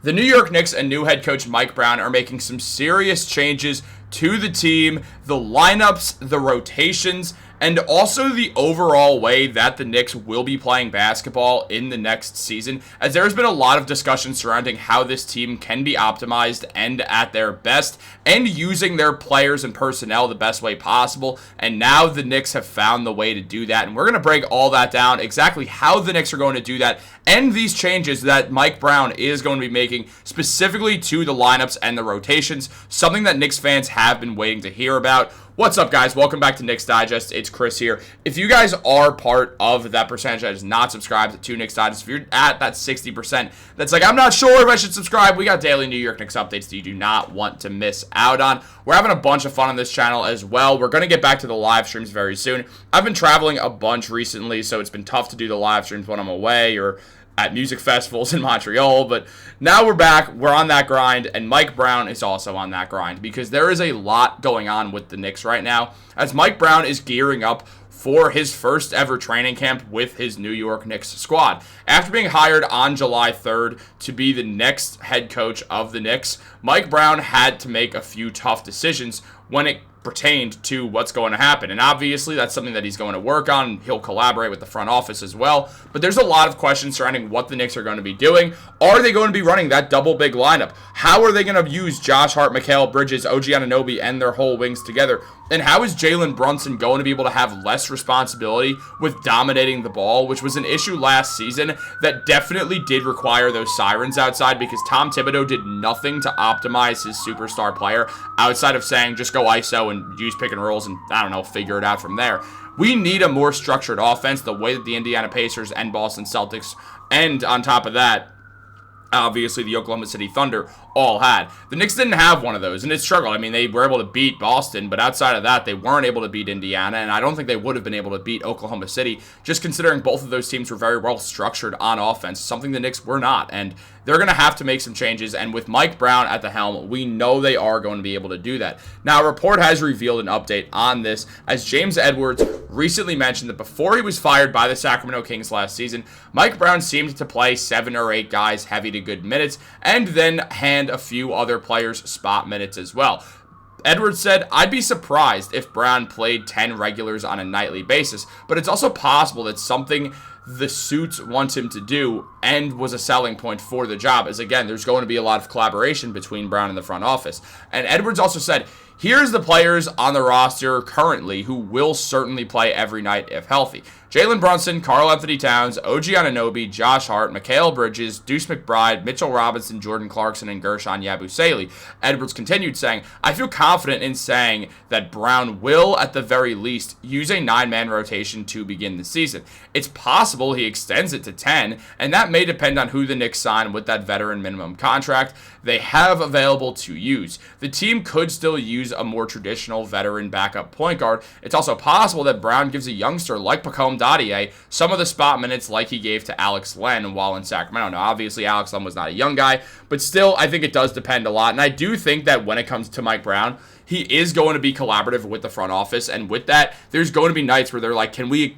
The New York Knicks and new head coach Mike Brown are making some serious changes to the team, the lineups, the rotations, and also the overall way that the Knicks will be playing basketball in the next season, as there's been a lot of discussion surrounding how this team can be optimized and at their best, and using their players and personnel the best way possible, and now the Knicks have found the way to do that, and we're going to break all that down, exactly how the Knicks are going to do that, and these changes that Mike Brown is going to be making specifically to the lineups and the rotations, something that Knicks fans have been waiting to hear about. What's up, guys? Welcome back to Knicks Digest. It's Chris here. If you guys are part of that percentage that is not subscribed to Knicks Digest, if you're at that 60% that's like, I'm not sure if I should subscribe, we got daily New York Knicks updates that you do not want to miss out on. We're having a bunch of fun on this channel as well. We're going to get back to the live streams very soon. I've been traveling a bunch recently, so it's been tough to do the live streams when I'm away or at music festivals in Montreal, but now we're back, we're on that grind, and Mike Brown is also on that grind because there is a lot going on with the Knicks right now as Mike Brown is gearing up for his first ever training camp with his New York Knicks squad. After being hired on July 3rd to be the next head coach of the Knicks, Mike Brown had to make a few tough decisions when it pertained to what's going to happen. And obviously that's something that he's going to work on. He'll collaborate with the front office as well. But there's a lot of questions surrounding what the Knicks are going to be doing. Are they going to be running that double big lineup? How are they going to use Josh Hart, Mikal Bridges, OG Anunoby, and their whole wings together? And how is Jalen Brunson going to be able to have less responsibility with dominating the ball, which was an issue last season that definitely did require those sirens outside because Tom Thibodeau did nothing to optimize his superstar player outside of saying just go ISO and use pick and rolls and, I don't know, figure it out from there. We need a more structured offense the way that the Indiana Pacers and Boston Celtics, and on top of that, obviously the Oklahoma City Thunder all had. The Knicks didn't have one of those, and it struggled. I mean, they were able to beat Boston, but outside of that, they weren't able to beat Indiana, and I don't think they would have been able to beat Oklahoma City, just considering both of those teams were very well structured on offense, something the Knicks were not, and they're going to have to make some changes, and with Mike Brown at the helm, we know they are going to be able to do that. Now, a report has revealed an update on this, as James Edwards recently mentioned that before he was fired by the Sacramento Kings last season, Mike Brown seemed to play 7 or 8 guys heavy to good minutes, and then hand a few other players spot minutes as well. Edwards said, I'd be surprised if Brown played 10 regulars on a nightly basis, but it's also possible that something the suits want him to do and was a selling point for the job, as again, there's going to be a lot of collaboration between Brown and the front office. And Edwards also said, here's the players on the roster currently who will certainly play every night if healthy. Jalen Brunson, Karl-Anthony Towns, OG Anunoby, Josh Hart, Mikal Bridges, Deuce McBride, Mitchell Robinson, Jordan Clarkson, and Gershon Yabusele. Edwards continued saying, I feel confident in saying that Brown will, at the very least, use a 9-man rotation to begin the season. It's possible he extends it to 10, and that may depend on who the Knicks sign with that veteran minimum contract they have available to use. The team could still use a more traditional veteran backup point guard. It's also possible that Brown gives a youngster like Pacome Dadier some of the spot minutes like he gave to Alex Len while in Sacramento. Now, obviously, Alex Len was not a young guy, but still, I think it does depend a lot. And I do think that when it comes to Mike Brown, he is going to be collaborative with the front office. And with that, there's going to be nights where they're like, can we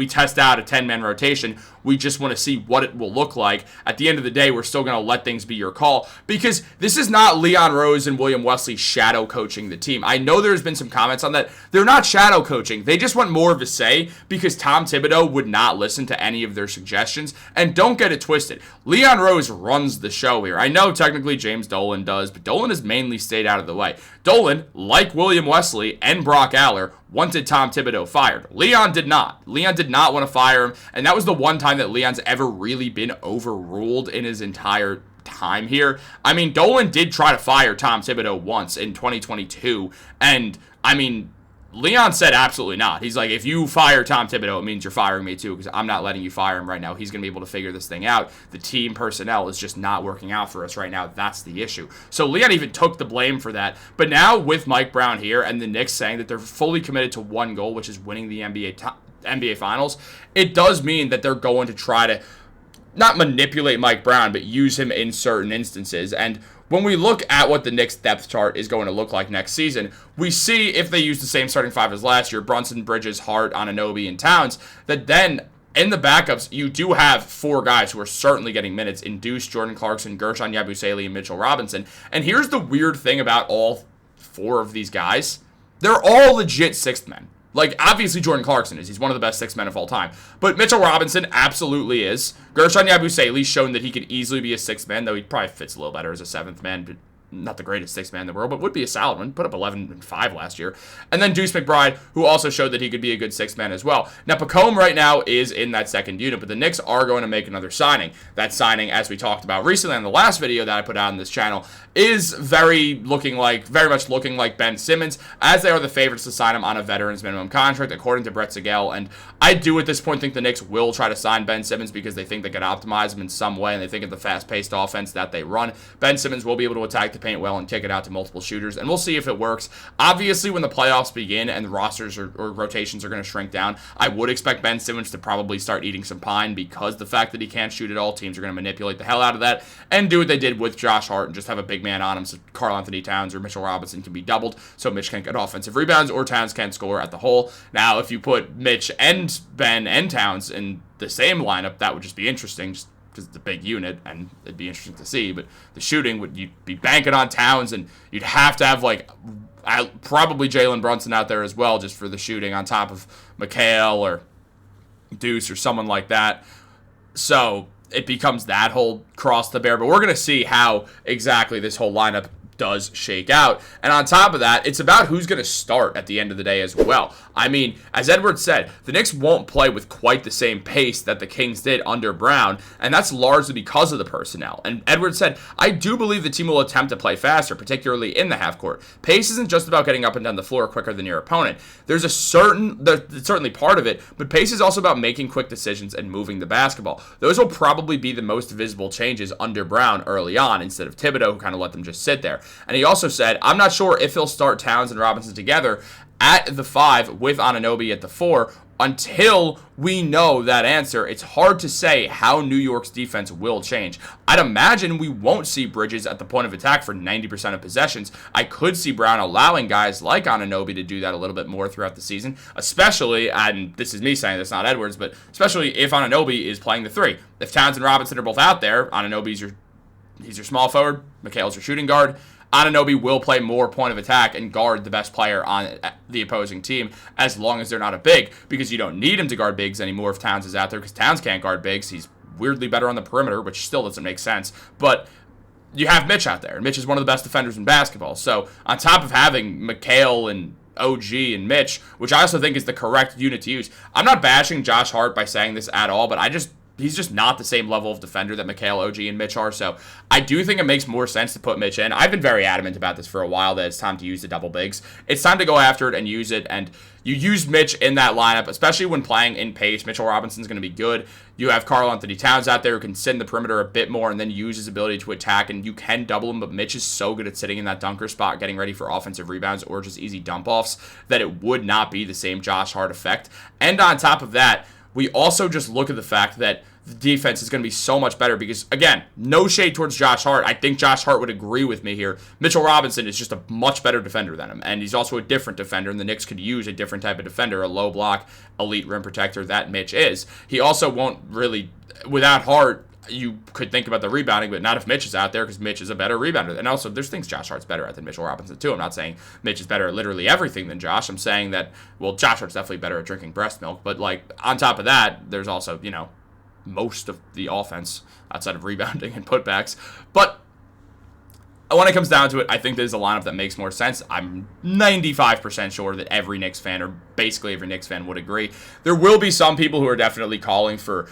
test out a 10-man rotation? We just want to see what it will look like. At the end of the day, we're still going to let things be your call because this is not Leon Rose and William Wesley shadow coaching the team. I know there's been some comments on that. They're not shadow coaching. They just want more of a say because Tom Thibodeau would not listen to any of their suggestions. And don't get it twisted. Leon Rose runs the show here. I know technically James Dolan does, but Dolan has mainly stayed out of the way. Dolan, like William Wesley and Brock Aller, wanted Tom Thibodeau fired. Leon did not. Leon did not want to fire him, and that was the one time that Leon's ever really been overruled in his entire time here. I mean, Dolan did try to fire Tom Thibodeau once in 2022, and I mean, Leon said absolutely not. He's like, if you fire Tom Thibodeau, it means you're firing me too, because I'm not letting you fire him right now. He's going to be able to figure this thing out. The team personnel is just not working out for us right now. That's the issue. So Leon even took the blame for that. But now with Mike Brown here and the Knicks saying that they're fully committed to one goal, which is winning the NBA Finals, it does mean that they're going to try to not manipulate Mike Brown, but use him in certain instances. And when we look at what the Knicks depth chart is going to look like next season, we see if they use the same starting 5 as last year, Brunson, Bridges, Hart, Anunoby, and Towns, that then In the backups, you do have 4 guys who are certainly getting minutes in Deuce, Jordan Clarkson, Gershon Yabusele, and Mitchell Robinson. And here's the weird thing about all 4 of these guys. They're all legit sixth men. Like, obviously Jordan Clarkson is. He's one of the best sixth men of all time. But Mitchell Robinson absolutely is. Gershon Yabusele's shown that he could easily be a sixth man, though he probably fits a little better as a seventh man, but not the greatest sixth man in the world, but would be a solid one. Put up 11 and 5 last year. And then Deuce McBride, who also showed that he could be a good sixth man as well. Now, Pacome right now is in that second unit, but the Knicks are going to make another signing. That signing, as we talked about recently on the last video that I put out on this channel, is very much looking like Ben Simmons, as they are the favorites to sign him on a veteran's minimum contract, according to Brett Sigel. And I do at this point think the Knicks will try to sign Ben Simmons because they think they can optimize him in some way, and they think of the fast-paced offense that they run. Ben Simmons will be able to attack the paint well and kick it out to multiple shooters, and we'll see if it works. Obviously, when the playoffs begin and rosters or rotations are going to shrink down, I would expect Ben Simmons to probably start eating some pine, because the fact that he can't shoot at all, teams are going to manipulate the hell out of that and do what they did with Josh Hart and just have a big man on him so Karl-Anthony Towns or Mitchell Robinson can be doubled so Mitch can't get offensive rebounds or Towns can't score at the hole. Now, if you put Mitch and Ben and Towns in the same lineup, that would just be interesting, just because it's a big unit, and it'd be interesting to see. But the shooting, you'd be banking on Towns, and you'd have to have, like, probably Jalen Brunson out there as well, just for the shooting, on top of Mikal or Deuce or someone like that. So it becomes that whole cross the bear. But we're going to see how exactly this whole lineup does shake out. And on top of that, it's about who's going to start at the end of the day as well. I mean, as Edwards said, the Knicks won't play with quite the same pace that the Kings did under Brown, and that's largely because of the personnel. And Edwards said, I do believe the team will attempt to play faster, particularly in the half court. Pace isn't just about getting up and down the floor quicker than your opponent. There's certainly part of it, but pace is also about making quick decisions and moving the basketball. Those will probably be the most visible changes under Brown early on, instead of Thibodeau, who kind of let them just sit there. And he also said, I'm not sure if he'll start Towns and Robinson together at the 5 with Anunoby at the 4 until we know that answer. It's hard to say how New York's defense will change. I'd imagine we won't see Bridges at the point of attack for 90% of possessions. I could see Brown allowing guys like Anunoby to do that a little bit more throughout the season, especially, and this is me saying this, not Edwards, but especially if Anunoby is playing the 3. If Towns and Robinson are both out there, Anunoby's he's your small forward, Mikal's your shooting guard. Anunoby will play more point of attack and guard the best player on the opposing team, as long as they're not a big, because you don't need him to guard bigs anymore if Towns is out there, because Towns can't guard bigs. He's weirdly better on the perimeter, which still doesn't make sense. But you have Mitch out there, and Mitch is one of the best defenders in basketball. So on top of having Mikal and OG and Mitch, which I also think is the correct unit to use, I'm not bashing Josh Hart by saying this at all, but he's just not the same level of defender that Mikal, OG, and Mitch are, so I do think it makes more sense to put Mitch in. I've been very adamant about this for a while, that it's time to use the double bigs. It's time to go after it and use it, and you use Mitch in that lineup, especially when playing in pace. Mitchell Robinson's going to be good. You have Karl-Anthony Towns out there who can sit in the perimeter a bit more and then use his ability to attack, and you can double him, but Mitch is so good at sitting in that dunker spot, getting ready for offensive rebounds or just easy dump-offs, that it would not be the same Josh Hart effect. And on top of that, we also just look at the fact that the defense is going to be so much better because, again, no shade towards Josh Hart. I think Josh Hart would agree with me here. Mitchell Robinson is just a much better defender than him, and he's also a different defender, and the Knicks could use a different type of defender, a low block, elite rim protector that Mitch is. He also won't really, without Hart, you could think about the rebounding, but not if Mitch is out there, because Mitch is a better rebounder. And also, there's things Josh Hart's better at than Mitchell Robinson, too. I'm not saying Mitch is better at literally everything than Josh. I'm saying that, well, Josh Hart's definitely better at drinking breast milk, but, like, on top of that, there's also, most of the offense outside of rebounding and putbacks. But when it comes down to it, I think there's a lineup that makes more sense. I'm 95% sure that every Knicks fan, or basically every Knicks fan, would agree. There will be some people who are definitely calling for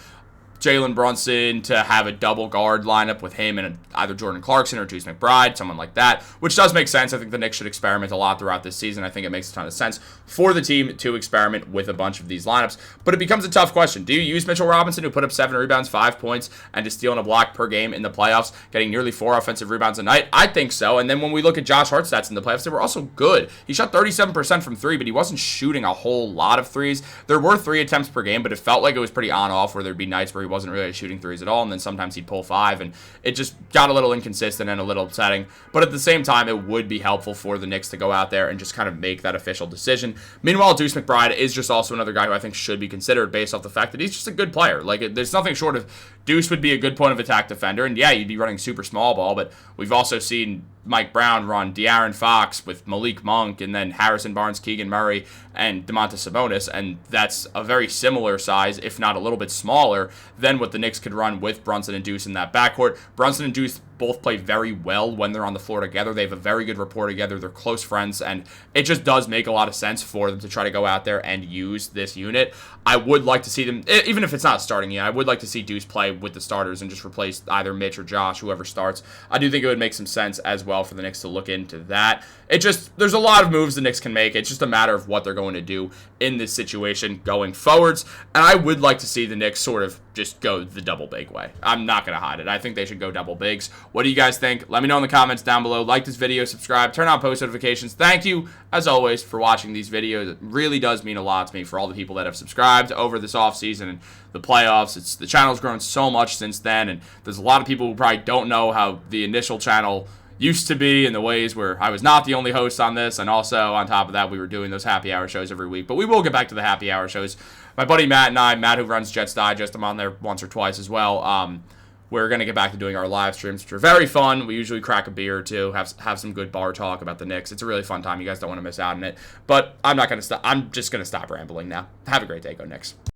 Jalen Brunson to have a double guard lineup with him and either Jordan Clarkson or Deuce McBride, someone like that, which does make sense. I think the Knicks should experiment a lot throughout this season. I think it makes a ton of sense for the team to experiment with a bunch of these lineups, but it becomes a tough question. Do you use Mitchell Robinson, who put up 7 rebounds, 5 points, and a steal and a block per game in the playoffs, getting nearly 4 offensive rebounds a night? I think so. And then when we look at Josh Hart's stats in the playoffs, they were also good. He shot 37% from 3, but he wasn't shooting a whole lot of threes. There were 3 attempts per game, but it felt like it was pretty on-off, where there'd be nights where he wasn't really shooting threes at all, and then sometimes he'd pull 5, and it just got a little inconsistent and a little upsetting. But at the same time, it would be helpful for the Knicks to go out there and just kind of make that official decision. Meanwhile, Deuce McBride is just also another guy who I think should be considered based off the fact that he's just a good player. Like, there's nothing short of Deuce would be a good point of attack defender, and yeah, you'd be running super small ball, but we've also seen Mike Brown run De'Aaron Fox with Malik Monk, and then Harrison Barnes, Keegan Murray, and Domantas Sabonis, and that's a very similar size, if not a little bit smaller, than what the Knicks could run with Brunson and Deuce in that backcourt. Brunson and Deuce both play very well when they're on the floor together. They have a very good rapport together. They're close friends, and it just does make a lot of sense for them to try to go out there and use this unit. I would like to see them, even if it's not starting yet, I would like to see Deuce play with the starters and just replace either Mitch or Josh, whoever starts. I do think it would make some sense as well for the Knicks to look into that. There's a lot of moves the Knicks can make. It's just a matter of what they're going to do in this situation going forwards, and I would like to see the Knicks sort of just go the double big way. I'm not going to hide it. I think they should go double bigs. What do you guys think? Let me know in the comments down below. Like this video, subscribe, turn on post notifications. Thank you, as always, for watching these videos. It really does mean a lot to me for all the people that have subscribed over this offseason and the playoffs. The channel's grown so much since then, and there's a lot of people who probably don't know how the initial channel used to be in the ways where I was not the only host on this, and also on top of that, we were doing those happy hour shows every week. But we will get back to the happy hour shows. My buddy Matt and I, Matt who runs Jets Digest, I'm on there once or twice as well. We're going to get back to doing our live streams, which are very fun. We usually crack a beer or two, have some good bar talk about the Knicks. It's a really fun time. You guys don't want to miss out on it. But I'm not going to stop. I'm just going to stop rambling now. Have a great day. Go Knicks.